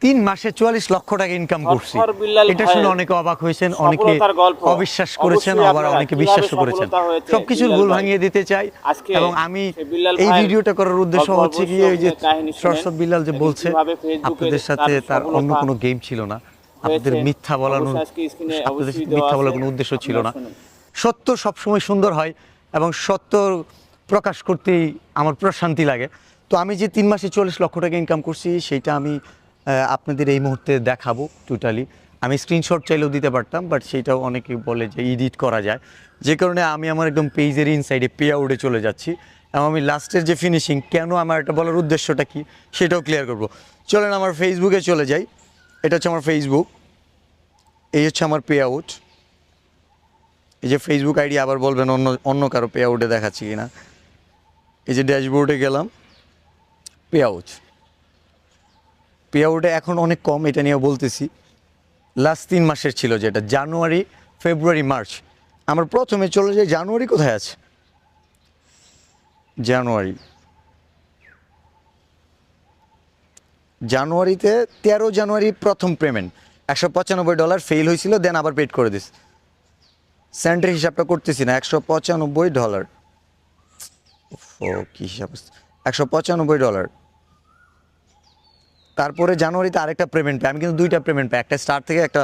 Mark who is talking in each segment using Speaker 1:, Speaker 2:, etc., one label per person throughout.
Speaker 1: 3 মাসে 44 লক্ষ টাকা ইনকাম করছি। এটা শুনে অনেকে অবাক হয়েছেন, অনেকে অবিশ্বাস করেছেন, আবার অনেকে বিশ্বাস করেছেন। সবকিছুর ভুল ভাঙিয়ে দিতে চাই। এবং আমি এই ভিডিওটা করার উদ্দেশ্য হচ্ছে কি, এই যে সরসদ বিল্লাল যে বলছে আপনাদের সাথে তার অন্য কোনো গেম ছিল না, আপনাদের মিথ্যা বলানোর, আপনাদের মিথ্যা বলার কোনো উদ্দেশ্য ছিল না। সত্য সবসময় সুন্দর হয় এবং সত্য প্রকাশ করতেই আমার প্রশান্তি লাগে। তো আমি যে 3 মাসে 44 লক্ষ টাকা ইনকাম করছি সেইটা আমি আপনাদের এই মুহূর্তে দেখাবো টোটালি। আমি স্ক্রিনশট চাইলেও দিতে পারতাম, বাট সেইটাও অনেকে বলে যে এডিট করা যায়, যে কারণে আমি আমার একদম পেজের ইনসাইডে পে আউটে চলে যাচ্ছি এবং আমি লাস্টের যে ফিনিশিং, কেন আমার এটা বলার উদ্দেশ্যটা কি সেটাও ক্লিয়ার করব। চলেন আমার ফেসবুকে চলে যাই। এটা হচ্ছে আমার ফেসবুক, এই হচ্ছে আমার পে আউট। এই যে ফেসবুক আইডি, আবার বলবেন অন্য কারো পে আউটে দেখাচ্ছি কিনা। এই যে ড্যাশবোর্ডে গেলাম, পে আউট। পে আউটে এখন অনেক কম, এটা নিয়ে বলতেছি। লাস্ট 3 মাসের ছিল, যেটা জানুয়ারি, ফেব্রুয়ারি, মার্চ। আমার প্রথমে চলে যাই, জানুয়ারি কোথায় আছে, জানুয়ারিতে 13 জানুয়ারি প্রথম পেমেন্ট $195 ফেল হয়েছিল, দেন আবার পেড করে দিস। সেন্টের হিসাবটা করতেছি না, $195। ও কি হিসাব, $195। তারপরে জানুয়ারিতে আরেকটা পেমেন্ট পাই, আমি কিন্তু 2টা পেমেন্ট পাই, একটা স্টার থেকে, একটা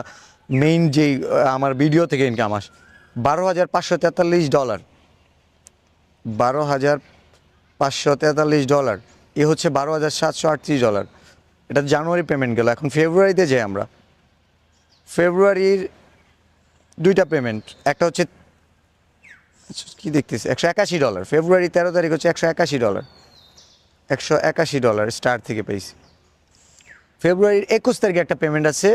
Speaker 1: মেইন যেই আমার ভিডিও থেকে ইনকাম আস। $12,543, $12,543। এ হচ্ছে $12,738। এটা জানুয়ারি পেমেন্ট গেল। এখন ফেব্রুয়ারিতে যাই আমরা। ফেব্রুয়ারির 2টা পেমেন্ট, একটা হচ্ছে কি দেখতেছি $181। ফেব্রুয়ারি 13 তারিখ হচ্ছে $181, $181 স্টার থেকে পেয়েছি। ফেব্রুয়ারির 21 তারিখে একটা পেমেন্ট আছে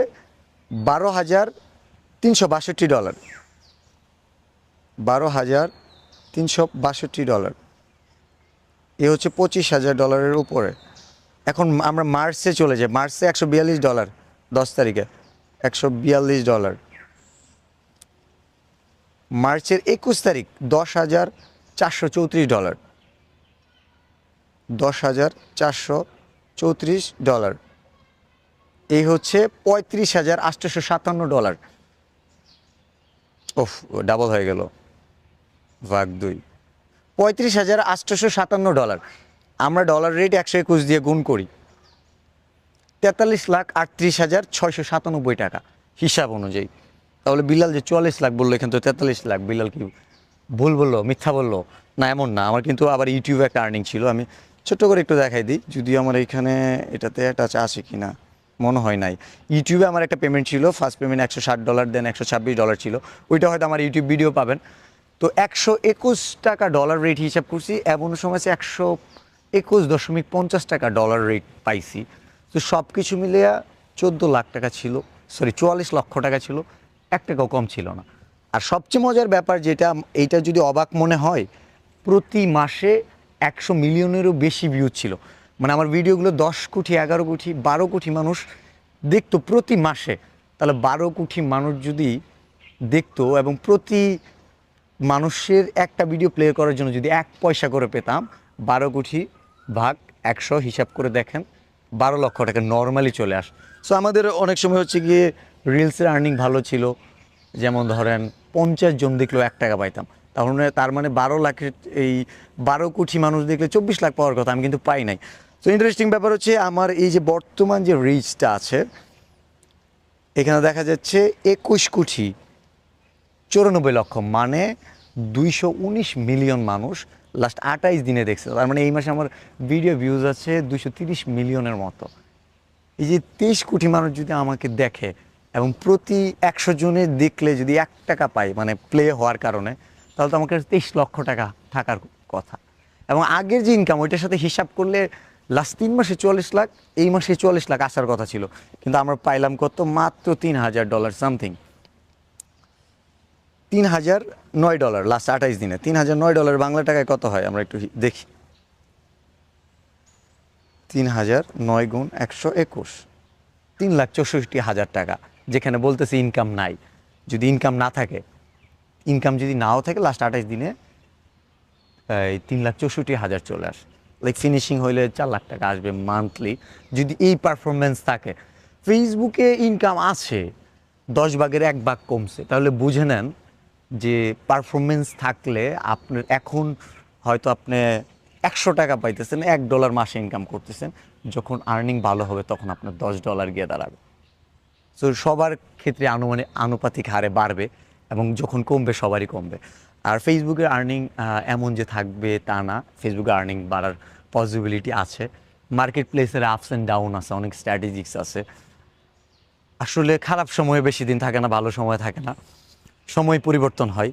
Speaker 1: $12,362, $12,362। এ হচ্ছে $25,000 উপরে। এখন আমরা মার্চে চলে যাই। মার্চে $142, 10 তারিখে $142। মার্চের 21 তারিখ $10,434, $10,434। এই হচ্ছে $35,857। ওফ, ডাবল হয়ে গেল, ভাগ 2, $35,857। আমরা ডলার রেট 121 দিয়ে গুণ করি, 43,38,697 টাকা হিসাব অনুযায়ী। তাহলে বিল্লাল যে 44 লাখ বললো, এখানে তো 43 লাখ। বিল্লাল কি ভুল বললো, মিথ্যা বললো? না, এমন না। আমার কিন্তু আবার ইউটিউবে একটা আর্নিং ছিল, আমি ছোট্ট করে একটু দেখাই দিই, যদিও আমার এইখানে এটাতে একটা আছে কি না মনে হয় নাই। ইউটিউবে আমার একটা পেমেন্ট ছিল, ফার্স্ট পেমেন্ট $160, দেন $126 ছিল। ওইটা হয়তো আমার ইউটিউব ভিডিও পাবেন। তো 121 টাকা ডলার রেট হিসাব করছি, এমন সময় 121.50 টাকা ডলার রেট পাইছি। তো সব কিছু মিলিয়ে 14 লাখ টাকা ছিল, সরি 44 লক্ষ টাকা ছিল, 1 টাকাও কম ছিল না। আর সবচেয়ে মজার ব্যাপার যেটা, এইটা যদি অবাক মনে হয়, প্রতি মাসে 100 মিলিয়নেরও বেশি ভিউ ছিল। মানে আমার ভিডিওগুলো 10 কোটি, 11 কোটি, 12 কোটি মানুষ দেখতো প্রতি মাসে। তাহলে 12 কোটি মানুষ যদি দেখতো এবং প্রতি মানুষের একটা ভিডিও প্লে করার জন্য যদি 1 পয়সা করে পেতাম, 12 কোটি ভাগ 100 হিসাব করে দেখেন, 12 লক্ষ টাকা নর্মালি চলে আস। সো আমাদের অনেক সময় হচ্ছে গিয়ে রিলসের আর্নিং ভালো ছিল, যেমন ধরেন 50 জন দেখলেও 1 টাকা পাইতাম। তাহলে তার মানে 12 লাখের, এই 12 কোটি মানুষ দেখলে 24 লাখ পাওয়ার কথা, আমি কিন্তু পাই নাই। সো ইন্টারেস্টিং ব্যাপার হচ্ছে আমার এই যে বর্তমান যে রিচটা আছে, এখানে দেখা যাচ্ছে 21 কোটি 94 লক্ষ, মানে 219 মিলিয়ন মানুষ লাস্ট 28 দিনে দেখছে। তার মানে এই মাসে আমার ভিডিও ভিউজ আছে 230 মিলিয়নের মতো। এই যে 23 কোটি মানুষ যদি আমাকে দেখে এবং প্রতি 100 জনে দেখলে যদি 1 টাকা পাই, মানে প্লে হওয়ার কারণে, তাহলে তো আমাকে 23 লক্ষ টাকা থাকার কথা। এবং আগের যে ইনকাম, ওইটার সাথে হিসাব করলে লাস্ট 3 মাসে 44 লাখ, এই মাসে 44 লাখ আসার কথা ছিল, কিন্তু আমরা পাইলাম কত, মাত্র $3,000 সামথিং, $3,009 লাস্ট 28 দিনে। $3,009 বাংলা টাকায় কত হয় আমরা একটু দেখি। 3,009 গুণ 121, 3,64,000 টাকা। যেখানে বলতেছে ইনকাম নাই, যদি ইনকাম না থাকে, ইনকাম যদি নাও থাকে লাস্ট 28 দিনে এই 3,64,000 চলে আসে। লাইক ফিনিশিং হইলে 4 লাখ টাকা আসবে মান্থলি, যদি এই পারফরমেন্স থাকে। ফেসবুকে ইনকাম আছে, 10 ভাগের 1 ভাগ কমছে, তাহলে বুঝে নেন যে পারফরমেন্স থাকলে আপনার এখন হয়তো আপনি 100 টাকা পাইতেছেন, $1 মাসে ইনকাম করতেছেন, যখন আর্নিং ভালো হবে তখন আপনার $10 গিয়ে দাঁড়াবে। সো সবার ক্ষেত্রে আনুপাতিক হারে বাড়বে এবং যখন কমবে সবারই কমবে। আর ফেসবুকের আর্নিং এমন যে থাকবে তা না, ফেসবুকে আর্নিং বাড়ার পসিবিলিটি আছে। মার্কেট প্লেসের আপস অ্যান্ড ডাউন আছে, অনেক স্ট্র্যাটেজিক্স আছে। আসলে খারাপ সময়ে বেশি দিন থাকে না, ভালো সময় থাকে না, সময় পরিবর্তন হয়,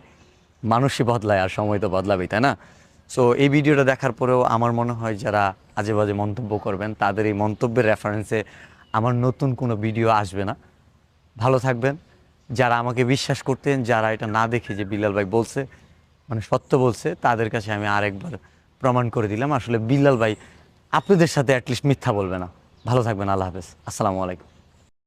Speaker 1: মানুষই বদলায় আর সময় তো বদলাবেই, তাই না? সো এই ভিডিওটা দেখার পরেও আমার মনে হয় যারা আজে বাজে মন্তব্য করবেন তাদের এই মন্তব্যের রেফারেন্সে আমার নতুন কোনো ভিডিও আসবে না। ভালো থাকবেন। যারা আমাকে বিশ্বাস করতেন, যারা এটা না দেখে যে বিল্লাল ভাই বলছে মানে সত্য বলছে, তাদের কাছে আমি আরেকবার প্রমাণ করে দিলাম আসলে বিল্লাল ভাই আপনাদের সাথে অ্যাটলিস্ট মিথ্যা বলবে না। ভালো থাকবেন, আল্লাহ হাফেজ, আসসালামু আলাইকুম।